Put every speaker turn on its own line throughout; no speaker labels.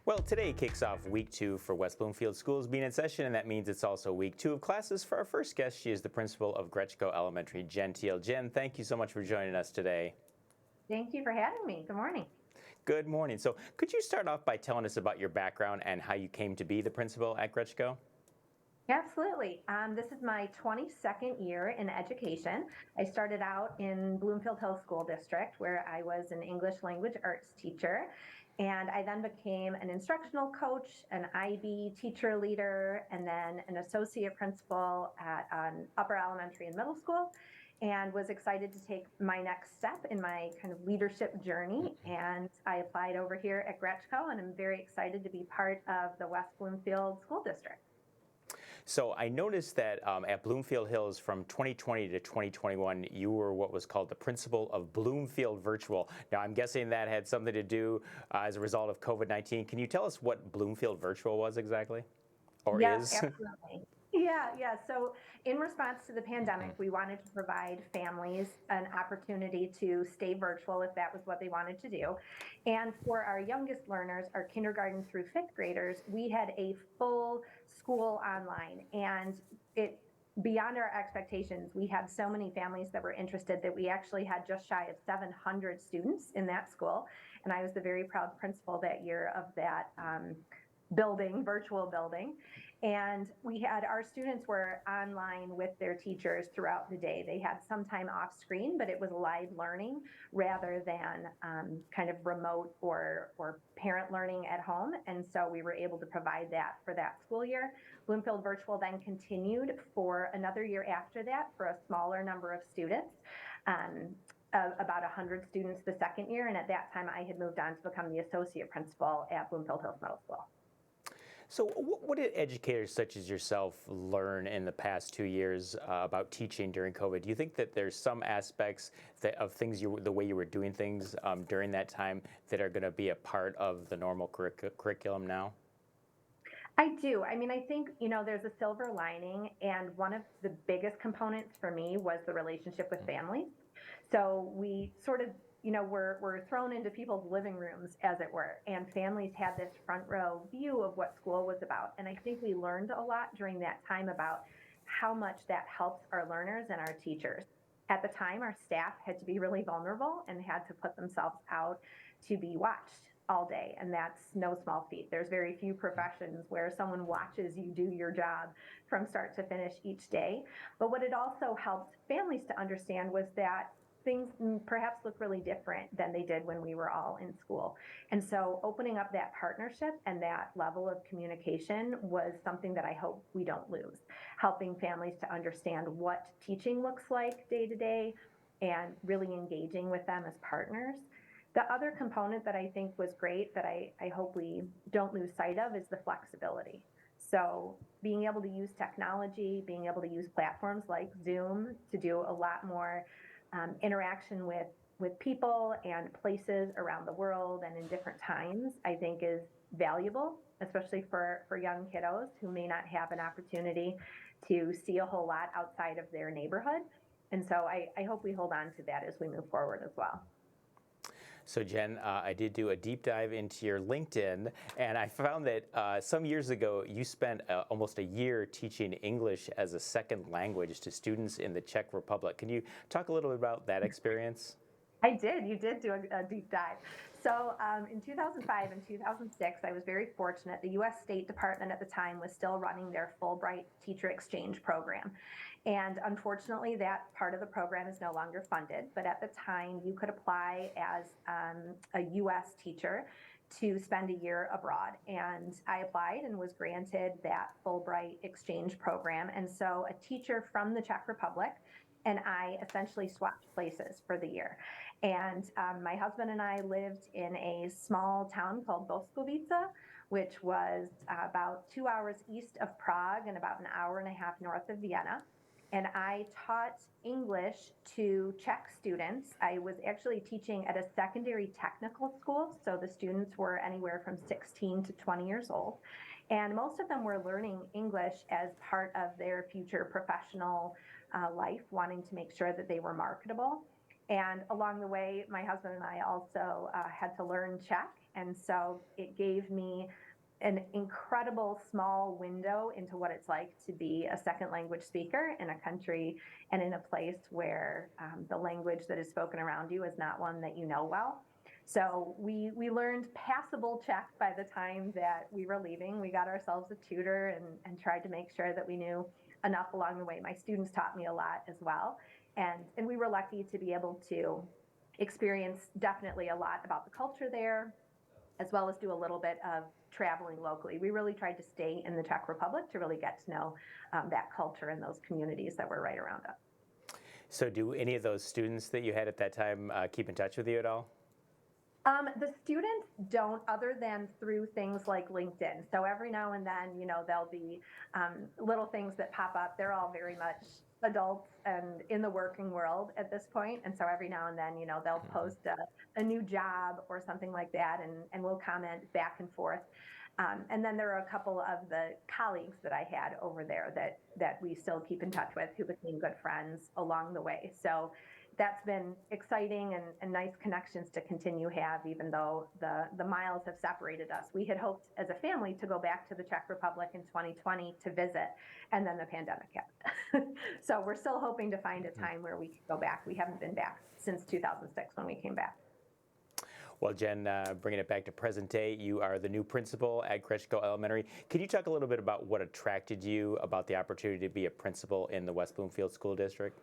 Well, today kicks off week 2 for West Bloomfield schools being in session, and that means it's also week 2 of classes for our first guest. She is the principal of Gretchko Elementary, Teal. Jen, thank you so much for joining us today.
Thank you for having me. Good morning.
Good morning. So could you start off by telling us about your background and how you came to be the principal at Gretchko?
Absolutely. This is my 22nd year in education. I started out in Bloomfield Hills School District, where I was an English language arts teacher. And I then became an instructional coach, an IB teacher leader, and then an associate principal at an upper elementary and middle school, and was excited to take my next step in my kind of leadership journey. And I applied over here at Gretchko, and I'm very excited to be part of the West Bloomfield School District.
So I noticed that at Bloomfield Hills from 2020 to 2021, you were what was called the principal of Bloomfield Virtual. Now, I'm guessing that had something to do as a result of COVID-19. Can you tell us what Bloomfield Virtual was exactly, or
Yeah,
is?
absolutely. Yeah. So in response to the pandemic, we wanted to provide families an opportunity to stay virtual if that was what they wanted to do. And for our youngest learners, our kindergarten through fifth graders, we had a full school online, and it beyond our expectations. We had so many families that were interested that we actually had just shy of 700 students in that school. And I was the very proud principal that year of that virtual building. And we had our students were online with their teachers throughout the day. They had some time off screen, but it was live learning rather than kind of remote or parent learning at home. And so we were able to provide that for that school year. Bloomfield Virtual then continued for another year after that for a smaller number of students. About 100 students the second year. And at that time, I had moved on to become the associate principal at Bloomfield Hills Middle School.
So what did educators such as yourself learn in the past 2 years about teaching during COVID? Do you think that there's some aspects of things, the way you were doing things during that time, that are going to be a part of the normal curriculum now?
I do. I mean, I think, there's a silver lining, and one of the biggest components for me was the relationship with families. So we sort of, were thrown into people's living rooms, as it were, and families had this front row view of what school was about. And I think we learned a lot during that time about how much that helps our learners and our teachers. At the time, our staff had to be really vulnerable and had to put themselves out to be watched all day. And that's no small feat. There's very few professions where someone watches you do your job from start to finish each day. But what it also helped families to understand was that things perhaps look really different than they did when we were all in school. And so opening up that partnership and that level of communication was something that I hope we don't lose, helping families to understand what teaching looks like day to day and really engaging with them as partners. The other component that I think was great that I hope we don't lose sight of is the flexibility. So being able to use technology, being able to use platforms like Zoom to do a lot more interaction with people and places around the world and in different times, I think is valuable, especially for young kiddos who may not have an opportunity to see a whole lot outside of their neighborhood. And so I hope we hold on to that as we move forward as well.
So Jen, I did do a deep dive into your LinkedIn, and I found that some years ago you spent almost a year teaching English as a second language to students in the Czech Republic. Can you talk a little bit about that experience?
I did. You did do a deep dive. So in 2005 and 2006, I was very fortunate. The U.S. State Department at the time was still running their Fulbright teacher exchange program. And unfortunately, that part of the program is no longer funded. But at the time, you could apply as a U.S. teacher to spend a year abroad. And I applied and was granted that Fulbright exchange program. And so a teacher from the Czech Republic and I essentially swapped places for the year. And my husband and I lived in a small town called Boskovice, which was about 2 hours east of Prague and about an hour and a half north of Vienna. And I taught English to Czech students. I was actually teaching at a secondary technical school, so the students were anywhere from 16 to 20 years old. And most of them were learning English as part of their future professional life, wanting to make sure that they were marketable. And along the way, my husband and I also had to learn Czech And so it gave me an incredible small window into what it's like to be a second language speaker in a country and in a place where the language that is spoken around you is not one that you know well. So we learned passable Czech by the time that we were leaving. We got ourselves a tutor and tried to make sure that we knew enough along the way. My students taught me a lot as well. And we were lucky to be able to experience definitely a lot about the culture there, as well as do a little bit of traveling locally. We really tried to stay in the Czech Republic to really get to know that culture and those communities that were right around us.
So do any of those students that you had at that time keep in touch with you at all?
The students don't, other than through things like LinkedIn. So every now and then, there'll be little things that pop up. They're all very much adults and in the working world at this point. And so every now and then, they'll post a new job or something like that, and we'll comment back and forth. And then there are a couple of the colleagues that I had over there that we still keep in touch with, who became good friends along the way. So that's been exciting and nice connections to continue have, even though the miles have separated us. We had hoped as a family to go back to the Czech Republic in 2020 to visit, and then the pandemic happened. So we're still hoping to find a time where we can go back. We haven't been back since 2006 when we came back.
Well, Jen, bringing it back to present day, you are the new principal at Gretchko Elementary. Can you talk a little bit about what attracted you about the opportunity to be a principal in the West Bloomfield School District?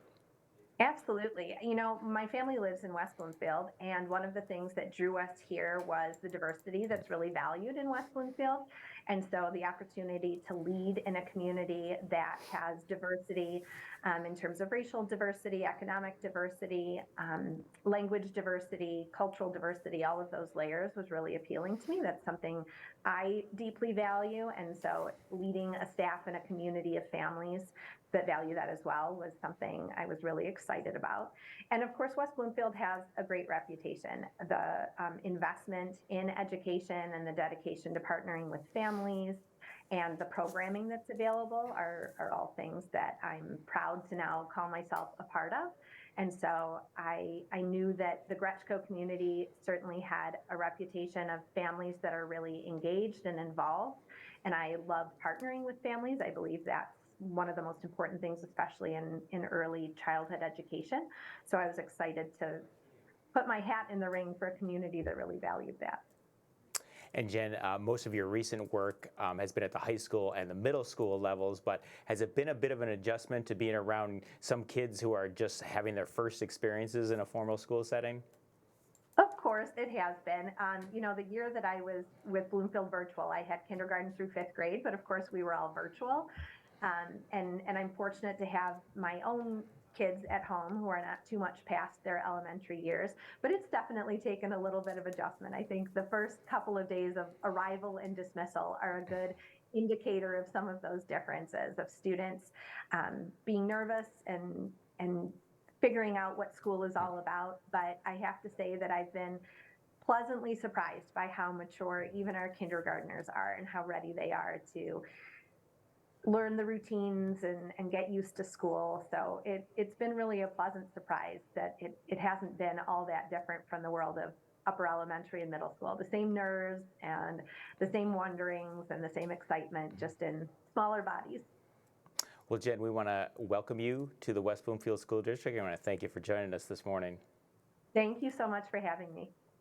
Absolutely. My family lives in West Bloomfield, and one of the things that drew us here was the diversity that's really valued in West Bloomfield. And so the opportunity to lead in a community that has diversity in terms of racial diversity, economic diversity, language diversity, cultural diversity, all of those layers was really appealing to me. That's something I deeply value. And so leading a staff in a community of families that value that as well was something I was really excited about. And of course, West Bloomfield has a great reputation. The investment in education and the dedication to partnering with families and the programming that's available are all things that I'm proud to now call myself a part of. And so I knew that the Gretchko community certainly had a reputation of families that are really engaged and involved. And I love partnering with families. I believe that's one of the most important things, especially in early childhood education. So I was excited to put my hat in the ring for a community that really valued that.
And Jen, most of your recent work has been at the high school and the middle school levels, but has it been a bit of an adjustment to being around some kids who are just having their first experiences in a formal school setting?
Of course, it has been. The year that I was with Bloomfield Virtual, I had kindergarten through fifth grade, but of course we were all virtual. And I'm fortunate to have my own kids at home who are not too much past their elementary years, but it's definitely taken a little bit of adjustment. I think the first couple of days of arrival and dismissal are a good indicator of some of those differences of students being nervous and figuring out what school is all about. But I have to say that I've been pleasantly surprised by how mature even our kindergartners are and how ready they are to learn the routines and get used to school. So it's been really a pleasant surprise that it hasn't been all that different from the world of upper elementary and middle school. The same nerves and the same wonderings and the same excitement, just in smaller bodies.
Well, Jen, we want to welcome you to the West Bloomfield School District. I want to thank you for joining us this morning.
Thank you so much for having me.